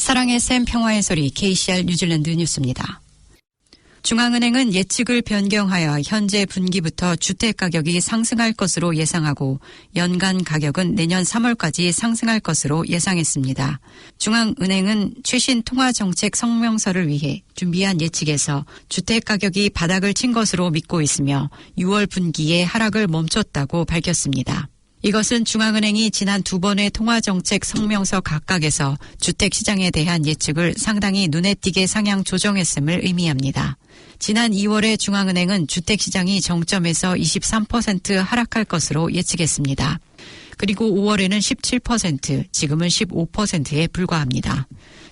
사랑의 샘 평화의 소리 KCR 뉴질랜드 뉴스입니다. 중앙은행은 예측을 변경하여 현재 분기부터 주택가격이 상승할 것으로 예상하고 연간 가격은 내년 3월까지 상승할 것으로 예상했습니다. 중앙은행은 최신 통화정책 성명서를 위해 준비한 예측에서 주택가격이 바닥을 친 것으로 믿고 있으며 6월 분기에 하락을 멈췄다고 밝혔습니다. 이것은 중앙은행이 지난 두 번의 통화정책 성명서 각각에서 주택시장에 대한 예측을 상당히 눈에 띄게 상향 조정했음을 의미합니다. 지난 2월에 중앙은행은 주택시장이 정점에서 23% 하락할 것으로 예측했습니다. 그리고 5월에는 17%, 지금은 15%에 불과합니다.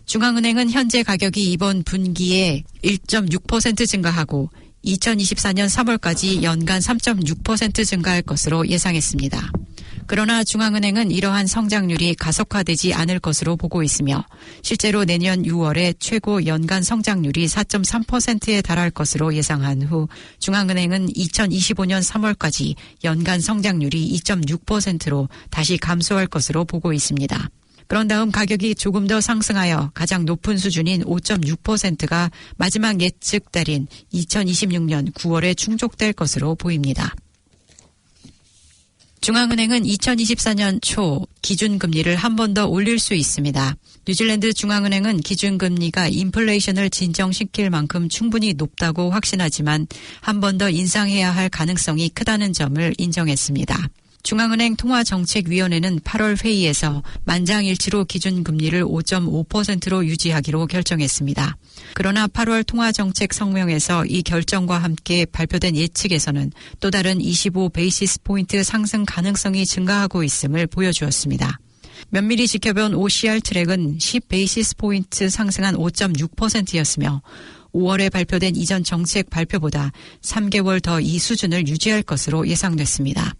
중앙은행은 현재 가격이 이번 분기에 1.6% 증가하고 2024년 3월까지 연간 3.6% 증가할 것으로 예상했습니다. 그러나 중앙은행은 이러한 성장률이 가속화되지 않을 것으로 보고 있으며 실제로 내년 6월에 최고 연간 성장률이 4.3%에 달할 것으로 예상한 후 중앙은행은 2025년 3월까지 연간 성장률이 2.6%로 다시 감소할 것으로 보고 있습니다. 그런 다음 가격이 조금 더 상승하여 가장 높은 수준인 5.6%가 마지막 예측 달인 2026년 9월에 충족될 것으로 보입니다. 중앙은행은 2024년 초 기준금리를 한 번 더 올릴 수 있습니다. 뉴질랜드 중앙은행은 기준금리가 인플레이션을 진정시킬 만큼 충분히 높다고 확신하지만 한 번 더 인상해야 할 가능성이 크다는 점을 인정했습니다. 중앙은행 통화정책위원회는 8월 회의에서 만장일치로 기준금리를 5.5%로 유지하기로 결정했습니다. 그러나 8월 통화정책 성명에서 이 결정과 함께 발표된 예측에서는 또 다른 25 베이시스 포인트 상승 가능성이 증가하고 있음을 보여주었습니다. 면밀히 지켜본 OCR 트랙은 10 베이시스 포인트 상승한 5.6%였으며 5월에 발표된 이전 정책 발표보다 3개월 더 이 수준을 유지할 것으로 예상됐습니다.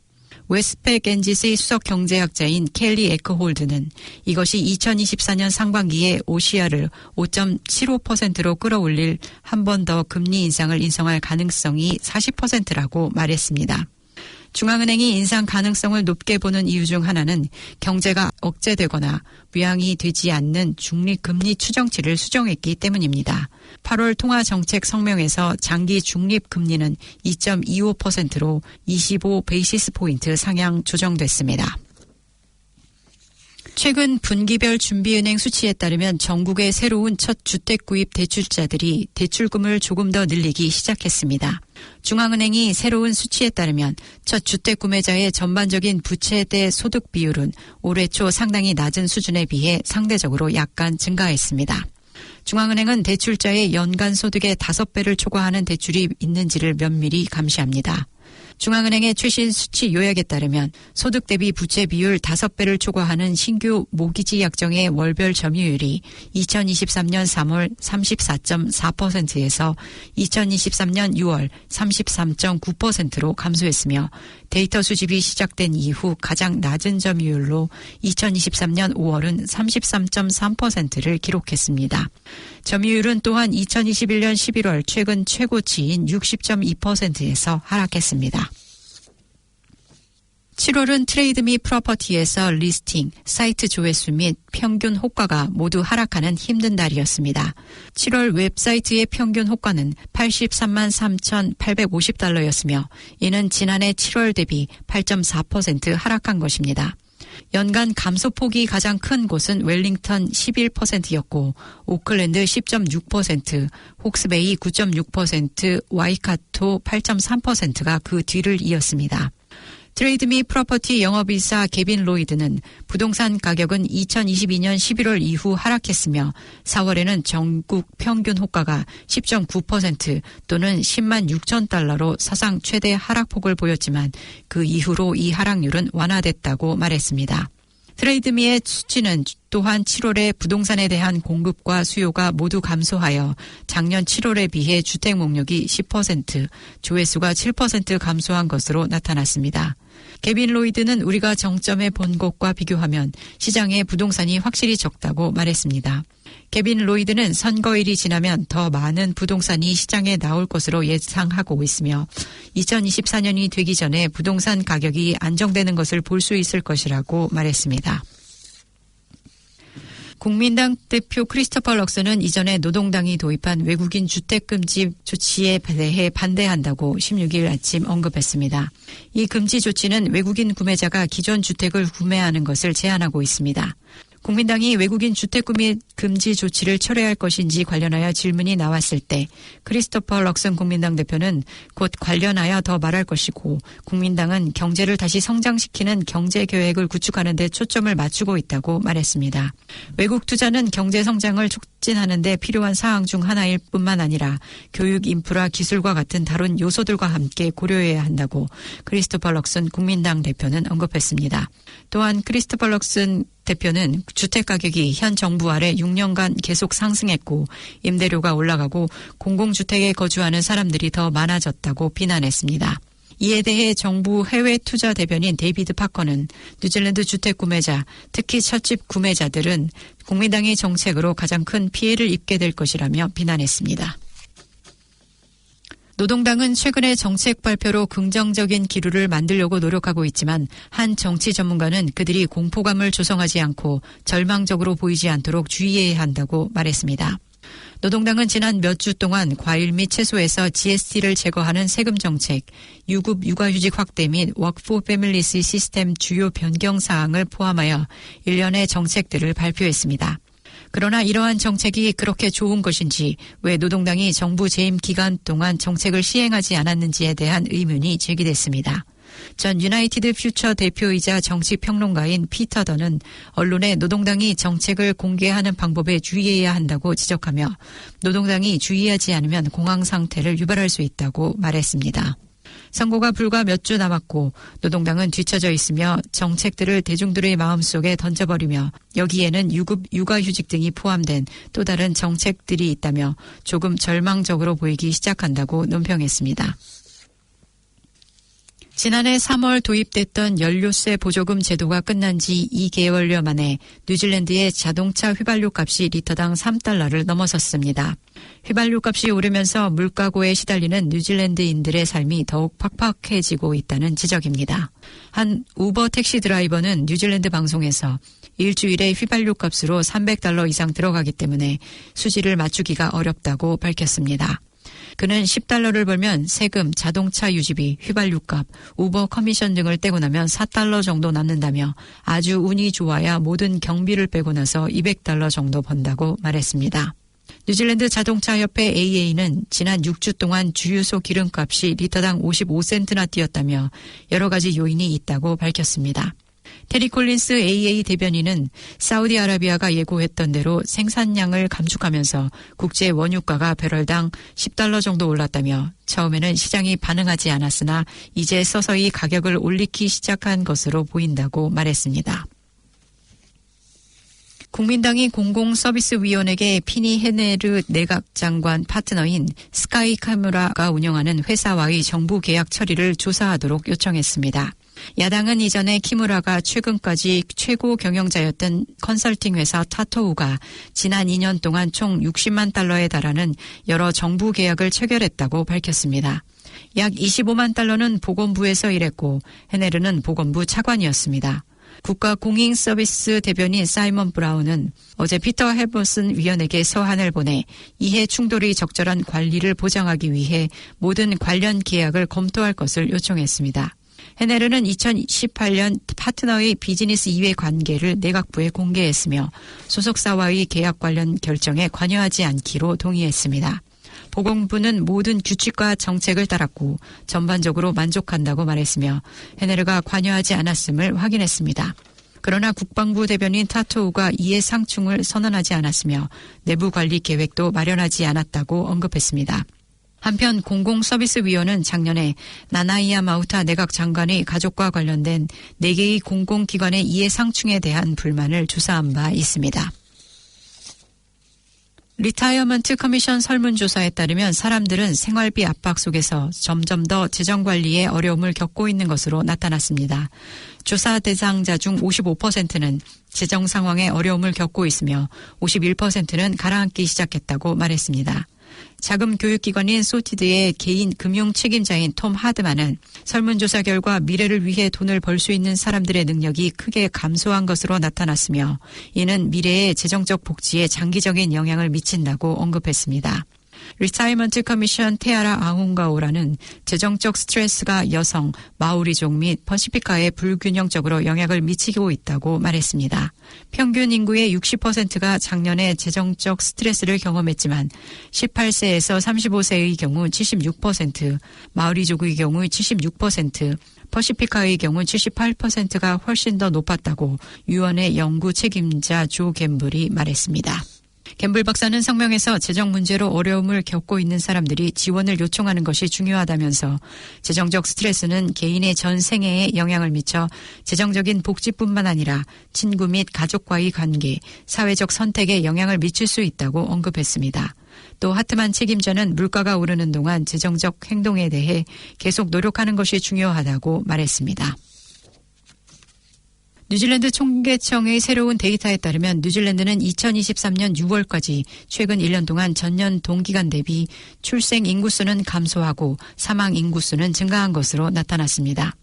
웨스트팩 엔지스의 수석 경제학자인 켈리 에크홀드는 이것이 2024년 상반기에 OCR을 5.75%로 끌어올릴 한 번 더 금리 인상을 인정할 가능성이 40%라고 말했습니다. 중앙은행이 인상 가능성을 높게 보는 이유 중 하나는 경제가 억제되거나 부양이 되지 않는 중립금리 추정치를 수정했기 때문입니다. 8월 통화정책 성명에서 장기 중립금리는 2.25%로 25 베이시스 포인트 상향 조정됐습니다. 최근 분기별 준비은행 수치에 따르면 전국의 새로운 첫 주택구입 대출자들이 대출금을 조금 더 늘리기 시작했습니다. 중앙은행이 새로운 수치에 따르면 첫 주택구매자의 전반적인 부채대 소득 비율은 올해 초 상당히 낮은 수준에 비해 상대적으로 약간 증가했습니다. 중앙은행은 대출자의 연간 소득의 5배를 초과하는 대출이 있는지를 면밀히 감시합니다. 중앙은행의 최신 수치 요약에 따르면 소득 대비 부채 비율 5배를 초과하는 신규 모기지 약정의 월별 점유율이 2023년 3월 34.4%에서 2023년 6월 33.9%로 감소했으며 데이터 수집이 시작된 이후 가장 낮은 점유율로 2023년 5월은 33.3%를 기록했습니다. 점유율은 또한 2021년 11월 최근 최고치인 60.2%에서 하락했습니다. 7월은 트레이드 미 프로퍼티에서 리스팅, 사이트 조회수 및 평균 호가가 모두 하락하는 힘든 달이었습니다. 7월 웹사이트의 평균 호가는 83만 3,850달러였으며 이는 지난해 7월 대비 8.4% 하락한 것입니다. 연간 감소폭이 가장 큰 곳은 웰링턴 11%였고 오클랜드 10.6%, 혹스베이 9.6%, 와이카토 8.3%가 그 뒤를 이었습니다. 트레이드 미 프로퍼티 영업이사 개빈 로이드는 부동산 가격은 2022년 11월 이후 하락했으며 4월에는 전국 평균 호가가 10.9% 또는 10만 6천 달러로 사상 최대 하락폭을 보였지만 그 이후로 이 하락률은 완화됐다고 말했습니다. 트레이드미의 수치는 또한 7월에 부동산에 대한 공급과 수요가 모두 감소하여 작년 7월에 비해 주택 목록이 10%, 조회수가 7% 감소한 것으로 나타났습니다. 개빈 로이드는 우리가 정점에 본 것과 비교하면 시장에 부동산이 확실히 적다고 말했습니다. 개빈 로이드는 선거일이 지나면 더 많은 부동산이 시장에 나올 것으로 예상하고 있으며 2024년이 되기 전에 부동산 가격이 안정되는 것을 볼 수 있을 것이라고 말했습니다. 국민당 대표 크리스토퍼 럭슨은 이전에 노동당이 도입한 외국인 주택금지 조치에 대해 반대한다고 16일 아침 언급했습니다. 이 금지 조치는 외국인 구매자가 기존 주택을 구매하는 것을 제한하고 있습니다. 국민당이 외국인 주택 구매 금지 조치를 철회할 것인지 관련하여 질문이 나왔을 때 크리스토퍼 럭슨 국민당 대표는 곧 관련하여 더 말할 것이고 국민당은 경제를 다시 성장시키는 경제 계획을 구축하는 데 초점을 맞추고 있다고 말했습니다. 외국 투자는 경제 성장을 촉진하는 데 필요한 사항 중 하나일 뿐만 아니라 교육, 인프라, 기술과 같은 다른 요소들과 함께 고려해야 한다고 크리스토퍼 럭슨 국민당 대표는 언급했습니다. 또한 크리스토퍼 럭슨 대표는 주택가격이 현 정부 아래 6년간 계속 상승했고 임대료가 올라가고 공공주택에 거주하는 사람들이 더 많아졌다고 비난했습니다. 이에 대해 정부 해외 투자 대변인 데이비드 파커는 뉴질랜드 주택 구매자, 특히 첫집 구매자들은 국민당의 정책으로 가장 큰 피해를 입게 될 것이라며 비난했습니다. 노동당은 최근에 정책 발표로 긍정적인 기류를 만들려고 노력하고 있지만 한 정치 전문가는 그들이 공포감을 조성하지 않고 절망적으로 보이지 않도록 주의해야 한다고 말했습니다. 노동당은 지난 몇 주 동안 과일 및 채소에서 GST를 제거하는 세금 정책, 유급 육아휴직 확대 및 워크 포 패밀리스 시스템 주요 변경 사항을 포함하여 일련의 정책들을 발표했습니다. 그러나 이러한 정책이 그렇게 좋은 것인지 왜 노동당이 정부 재임 기간 동안 정책을 시행하지 않았는지에 대한 의문이 제기됐습니다. 전 유나이티드 퓨처 대표이자 정치평론가인 피터 던은 언론에 노동당이 정책을 공개하는 방법에 주의해야 한다고 지적하며 노동당이 주의하지 않으면 공황 상태를 유발할 수 있다고 말했습니다. 선거가 불과 몇 주 남았고 노동당은 뒤처져 있으며 정책들을 대중들의 마음속에 던져버리며 여기에는 유급 육아휴직 등이 포함된 또 다른 정책들이 있다며 조금 절망적으로 보이기 시작한다고 논평했습니다. 지난해 3월 도입됐던 연료세 보조금 제도가 끝난 지 2개월여 만에 뉴질랜드의 자동차 휘발유 값이 리터당 3달러를 넘어섰습니다. 휘발유 값이 오르면서 물가고에 시달리는 뉴질랜드인들의 삶이 더욱 팍팍해지고 있다는 지적입니다. 한 우버 택시 드라이버는 뉴질랜드 방송에서 일주일에 휘발유 값으로 300달러 이상 들어가기 때문에 수지를 맞추기가 어렵다고 밝혔습니다. 그는 10달러를 벌면 세금, 자동차 유지비, 휘발유값, 우버 커미션 등을 떼고 나면 4달러 정도 남는다며 아주 운이 좋아야 모든 경비를 빼고 나서 200달러 정도 번다고 말했습니다. 뉴질랜드 자동차협회 AA는 지난 6주 동안 주유소 기름값이 리터당 55센트나 뛰었다며 여러 가지 요인이 있다고 밝혔습니다. 테리 콜린스 AA 대변인은 사우디아라비아가 예고했던 대로 생산량을 감축하면서 국제 원유가가 배럴당 10달러 정도 올랐다며 처음에는 시장이 반응하지 않았으나 이제 서서히 가격을 올리기 시작한 것으로 보인다고 말했습니다. 국민당이 공공서비스위원회에 피니 헤네르 내각장관 파트너인 스카이카무라가 운영하는 회사와의 정부 계약 처리를 조사하도록 요청했습니다. 야당은 이전에 키무라가 최근까지 최고 경영자였던 컨설팅 회사 타토우가 지난 2년 동안 총 60만 달러에 달하는 여러 정부 계약을 체결했다고 밝혔습니다. 약 25만 달러는 보건부에서 일했고 헤네르는 보건부 차관이었습니다. 국가공익서비스 대변인 사이먼 브라운은 어제 피터 헤버슨 위원에게 서한을 보내 이해 충돌이 적절한 관리를 보장하기 위해 모든 관련 계약을 검토할 것을 요청했습니다. 헤네르는 2018년 파트너의 비즈니스 이해 관계를 내각부에 공개했으며 소속사와의 계약 관련 결정에 관여하지 않기로 동의했습니다. 보건부는 모든 규칙과 정책을 따랐고 전반적으로 만족한다고 말했으며 헤네르가 관여하지 않았음을 확인했습니다. 그러나 국방부 대변인 타토우가 이해 상충을 선언하지 않았으며 내부 관리 계획도 마련하지 않았다고 언급했습니다. 한편 공공서비스위원회는 작년에 나나이아 마우타 내각 장관의 가족과 관련된 4개의 공공기관의 이해 상충에 대한 불만을 조사한 바 있습니다. 리타이어먼트 커미션 설문조사에 따르면 사람들은 생활비 압박 속에서 점점 더 재정관리에 어려움을 겪고 있는 것으로 나타났습니다. 조사 대상자 중 55%는 재정 상황에 어려움을 겪고 있으며 51%는 가라앉기 시작했다고 말했습니다. 자금 교육기관인 소티드의 개인 금융 책임자인 톰 하드만은 설문조사 결과 미래를 위해 돈을 벌 수 있는 사람들의 능력이 크게 감소한 것으로 나타났으며 이는 미래의 재정적 복지에 장기적인 영향을 미친다고 언급했습니다. 리타이먼트 커미션 테아라 아훈가오라는 재정적 스트레스가 여성, 마오리족 및 퍼시피카에 불균형적으로 영향을 미치고 있다고 말했습니다. 평균 인구의 60%가 작년에 재정적 스트레스를 경험했지만 18세에서 35세의 경우 76%, 마오리족의 경우 76%, 퍼시피카의 경우 78%가 훨씬 더 높았다고 유언의 연구 책임자 조 갬블이 말했습니다. 갬블 박사는 성명에서 재정 문제로 어려움을 겪고 있는 사람들이 지원을 요청하는 것이 중요하다면서 재정적 스트레스는 개인의 전 생애에 영향을 미쳐 재정적인 복지뿐만 아니라 친구 및 가족과의 관계, 사회적 선택에 영향을 미칠 수 있다고 언급했습니다. 또 하트만 책임자는 물가가 오르는 동안 재정적 행동에 대해 계속 노력하는 것이 중요하다고 말했습니다. 뉴질랜드 총계청의 새로운 데이터에 따르면 뉴질랜드는 2023년 6월까지 최근 1년 동안 전년 동기간 대비 출생 인구수는 감소하고 사망 인구수는 증가한 것으로 나타났습니다.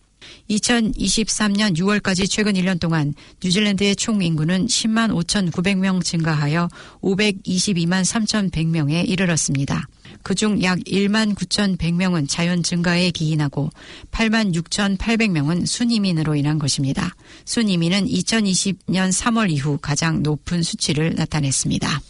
2023년 6월까지 최근 1년 동안 뉴질랜드의 총 인구는 10만 5,900명 증가하여 522만 3,100명에 이르렀습니다. 그중 약 1만 9,100명은 자연 증가에 기인하고 8만 6,800명은 순이민으로 인한 것입니다. 순이민은 2020년 3월 이후 가장 높은 수치를 나타냈습니다.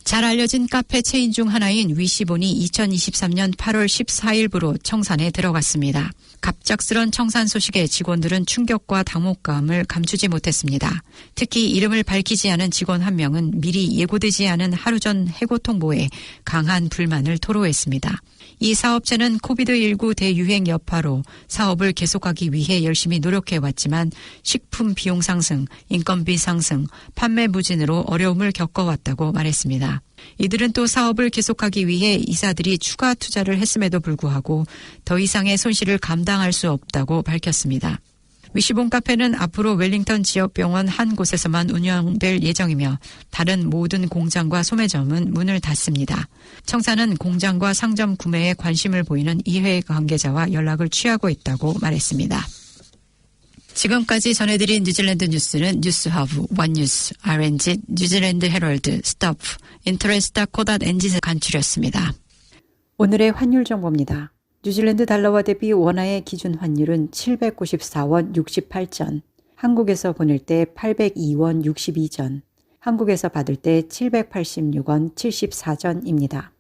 잘 알려진 카페 체인 중 하나인 위시본이 2023년 8월 14일부로 청산에 들어갔습니다. 갑작스런 청산 소식에 직원들은 충격과 당혹감을 감추지 못했습니다. 특히 이름을 밝히지 않은 직원 한 명은 미리 예고되지 않은 하루 전 해고 통보에 강한 불만을 토로했습니다. 이 사업체는 코비드19 대유행 여파로 사업을 계속하기 위해 열심히 노력해왔지만 식품 비용 상승, 인건비 상승, 판매 부진으로 어려움을 겪어왔다고 말했습니다. 이들은 또 사업을 계속하기 위해 이사들이 추가 투자를 했음에도 불구하고 더 이상의 손실을 감당할 수 없다고 밝혔습니다. 위시본 카페는 앞으로 웰링턴 지역 병원 한 곳에서만 운영될 예정이며 다른 모든 공장과 소매점은 문을 닫습니다. 청사는 공장과 상점 구매에 관심을 보이는 이해 관계자와 연락을 취하고 있다고 말했습니다. 지금까지 전해드린 뉴질랜드 뉴스는 뉴스허브, 원뉴스, RNG, 뉴질랜드 헤럴드, 스토프, 인터레스타 코닷 NG에서 간추렸습니다. 오늘의 환율 정보입니다. 뉴질랜드 달러와 대비 원화의 기준 환율은 794원 68전, 한국에서 보낼 때 802원 62전, 한국에서 받을 때 786원 74전입니다.